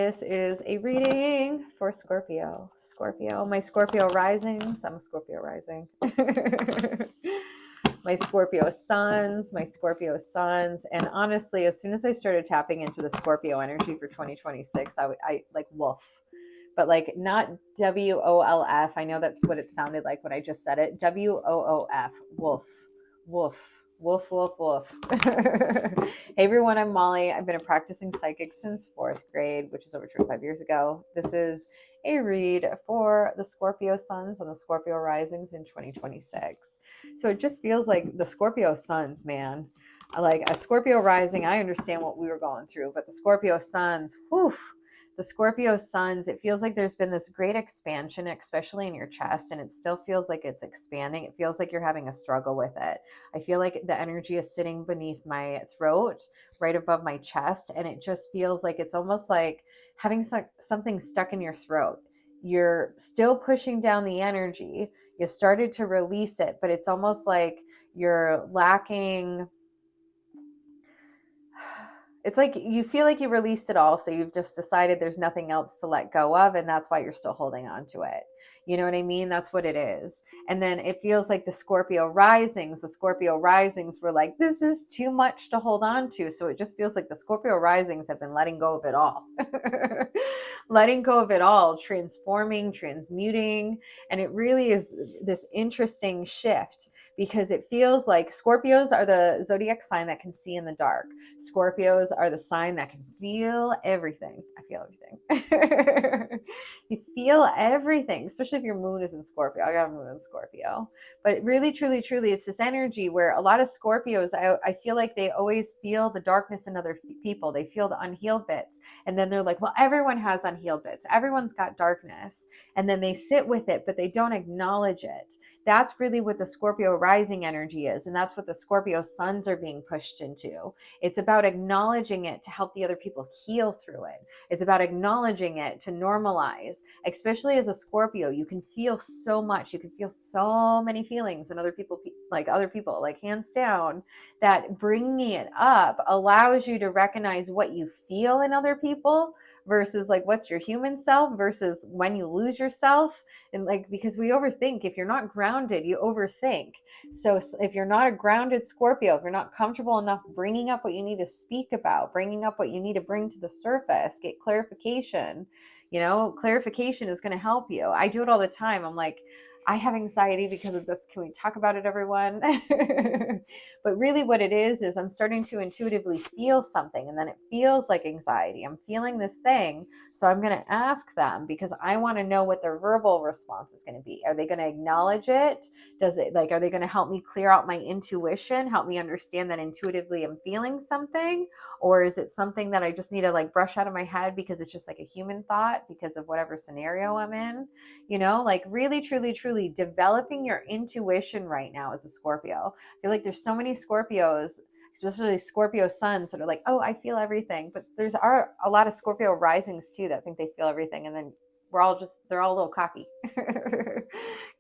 This is a reading for Scorpio. My Scorpio risings. I'm a Scorpio rising. my Scorpio suns. And honestly, as soon as I started tapping into the Scorpio energy for 2026, I like wolf, but like not WOLF. I know that's what it sounded like when I just said it. WOOF, wolf, wolf. Woof, woof, woof. Hey everyone, I'm Molly. I've been a practicing psychic since fourth grade, which is over 25 years ago. This is a read for the Scorpio suns and the Scorpio risings in 2026. So it just feels like the Scorpio suns, man. Like a Scorpio rising, I understand what we were going through, but the Scorpio suns, whew, the Scorpio suns, it feels like there's been this great expansion, especially in your chest, and it still feels like it's expanding. It feels like you're having a struggle with it. I feel like the energy is sitting beneath my throat, right above my chest, and it just feels like it's almost like having something stuck in your throat. You're still pushing down the energy. You started to release it, but it's almost like you're lacking. It's like you feel like you released it all, so you've just decided there's nothing else to let go of, and that's why you're still holding on to it. You know what I mean? That's what it is. And then it feels like the Scorpio risings were like, this is too much to hold on to. So it just feels like the Scorpio risings have been letting go of it all. Letting go of it all, transforming, transmuting. And it really is this interesting shift because it feels like Scorpios are the zodiac sign that can see in the dark. Scorpios are the sign that can feel everything. I feel everything. You feel everything, especially if your moon is in Scorpio. I got a moon in Scorpio. But really, truly, truly, it's this energy where a lot of Scorpios, I feel like they always feel the darkness in other people. They feel the unhealed bits. And then they're like, well, everyone has unhealed bits. Everyone's got darkness. And then they sit with it, but they don't acknowledge it. That's really what the Scorpio rising energy is. And that's what the Scorpio suns are being pushed into. It's about acknowledging it to help the other people heal through it. It's about acknowledging it to normalize, especially as a Scorpio. You can feel so much. You can feel so many feelings, and other people, like hands down, that bringing it up allows you to recognize what you feel in other people versus like what's your human self versus when you lose yourself. And like, because we overthink. If you're not grounded, you overthink. So if you're not a grounded Scorpio, if you're not comfortable enough bringing up what you need to speak about, bringing up what you need to bring to the surface, get clarification, clarification is going to help you. I do it all the time. I'm like, I have anxiety because of this. Can we talk about it, everyone? But really what it is I'm starting to intuitively feel something, and then it feels like anxiety. I'm feeling this thing. So I'm going to ask them because I want to know what their verbal response is going to be. Are they going to acknowledge it? Are they going to help me clear out my intuition, help me understand that intuitively I'm feeling something? Or is it something that I just need to like brush out of my head because it's just like a human thought because of whatever scenario I'm in? Like really, truly, truly developing your intuition right now as a Scorpio. I feel like there's so many Scorpios, especially Scorpio suns, that are like, oh, I feel everything. But are a lot of Scorpio risings too that think they feel everything, and then they're all a little cocky.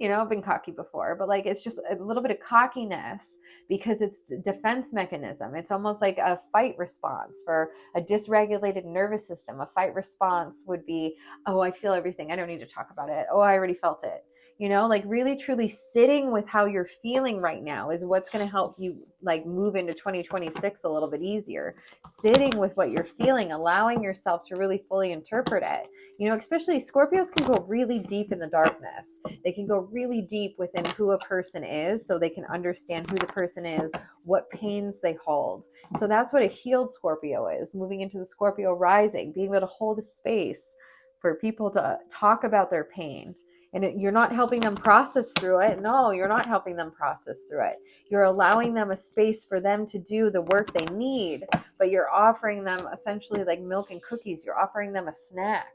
I've been cocky before, but like it's just a little bit of cockiness because it's a defense mechanism. It's almost like a fight response for a dysregulated nervous system. A fight response would be, oh, I feel everything. I don't need to talk about it. Oh, I already felt it. Like really truly sitting with how you're feeling right now is what's going to help you like move into 2026 a little bit easier. Sitting with what you're feeling, allowing yourself to really fully interpret it. Especially Scorpios can go really deep in the darkness. They can go really deep within who a person is so they can understand who the person is, what pains they hold. So that's what a healed Scorpio is, moving into the Scorpio rising, being able to hold a space for people to talk about their pain. And you're not helping them process through it. No, you're not helping them process through it. You're allowing them a space for them to do the work they need, but you're offering them essentially like milk and cookies. You're offering them a snack.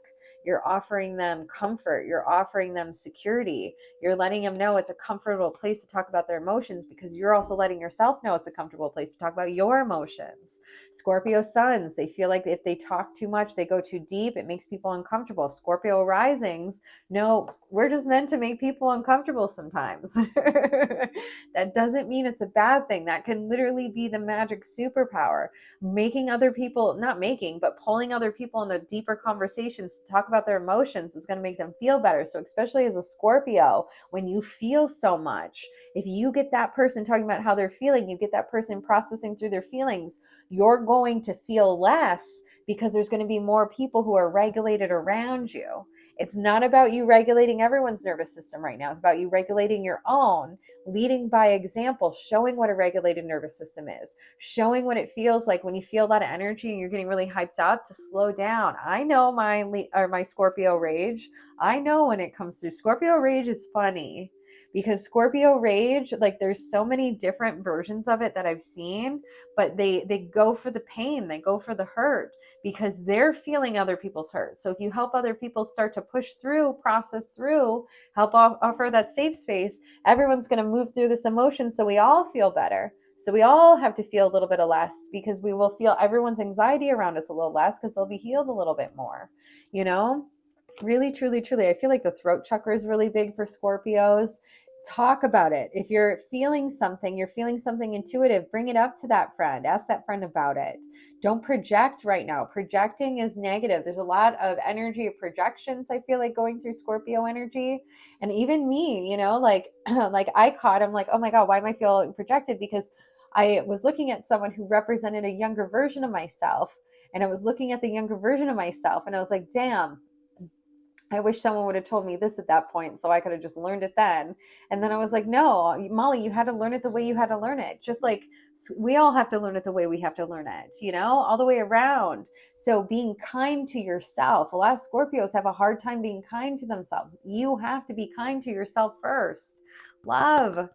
You're offering them comfort. You're offering them security. You're letting them know it's a comfortable place to talk about their emotions, because you're also letting yourself know it's a comfortable place to talk about your emotions. Scorpio suns, they feel like if they talk too much, they go too deep, it makes people uncomfortable. Scorpio risings, no, we're just meant to make people uncomfortable sometimes. That doesn't mean it's a bad thing. That can literally be the magic superpower. Making other people, not making, but pulling other people into deeper conversations to talk about their emotions is going to make them feel better. So especially as a Scorpio, when you feel so much, if you get that person talking about how they're feeling, you get that person processing through their feelings, you're going to feel less, because there's going to be more people who are regulated around you. It's not about you regulating everyone's nervous system right now. It's about you regulating your own, leading by example, showing what a regulated nervous system is, showing what it feels like when you feel a lot of energy and you're getting really hyped up, to slow down. I know my Scorpio rage. I know when it comes through. Scorpio rage is funny, because Scorpio rage, like, there's so many different versions of it that I've seen, but they go for the pain, they go for the hurt, because they're feeling other people's hurt. So if you help other people start to push through, process through, help offer that safe space, everyone's going to move through this emotion, so we all feel better. So we all have to feel a little bit of less, because we will feel everyone's anxiety around us a little less, because they'll be healed a little bit more, you know? Really, truly, truly. I feel like the throat chakra is really big for Scorpios. Talk about it. If you're feeling something intuitive, bring it up to that friend. Ask that friend about it. Don't project right now. Projecting is negative. There's a lot of energy of projections, I feel like, going through Scorpio energy. And even me, like, like I'm like, oh my God, why am I feeling projected? Because I was looking at someone who represented a younger version of myself. And I was looking at the younger version of myself, and I was like, damn, I wish someone would have told me this at that point, so I could have just learned it then. And then I was like, no, Molly, you had to learn it the way you had to learn it. Just like we all have to learn it the way we have to learn it, all the way around. So being kind to yourself. A lot of Scorpios have a hard time being kind to themselves. You have to be kind to yourself first. Love.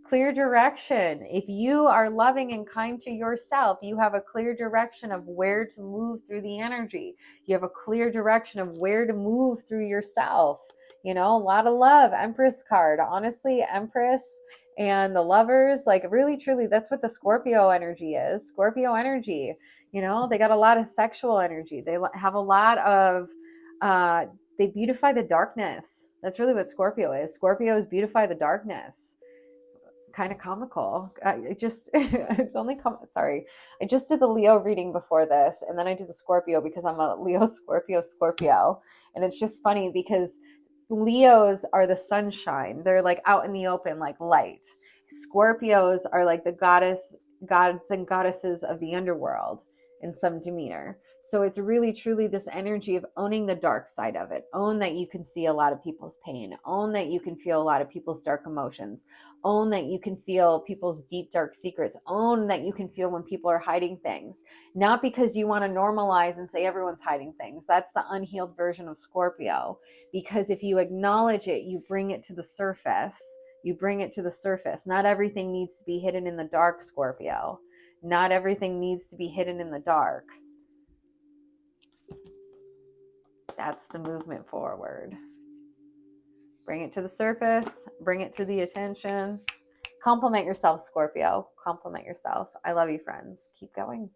Clear direction. If you are loving and kind to yourself, you have a clear direction of where to move through the energy. You have a clear direction of where to move through yourself. A lot of love. Empress card. Honestly, Empress and the lovers, like, really, truly, that's what the Scorpio energy is. Scorpio energy, they got a lot of sexual energy. They have a lot of, they beautify the darkness. That's really what Scorpio is. Scorpios beautify the darkness. Kind of comical. It's only sorry. I just did the Leo reading before this, and then I did the Scorpio because I'm a Leo, Scorpio. And it's just funny because Leos are the sunshine. They're like out in the open, like light. Scorpios are like the gods and goddesses of the underworld in some demeanor. So it's really, truly this energy of owning the dark side of it. Own that you can see a lot of people's pain. Own that you can feel a lot of people's dark emotions. Own that you can feel people's deep, dark secrets. Own that you can feel when people are hiding things. Not because you want to normalize and say everyone's hiding things. That's the unhealed version of Scorpio. Because if you acknowledge it, you bring it to the surface. You bring it to the surface. Not everything needs to be hidden in the dark, Scorpio. Not everything needs to be hidden in the dark. That's the movement forward. Bring it to the surface. Bring it to the attention. Compliment yourself, Scorpio. Compliment yourself. I love you, friends. Keep going.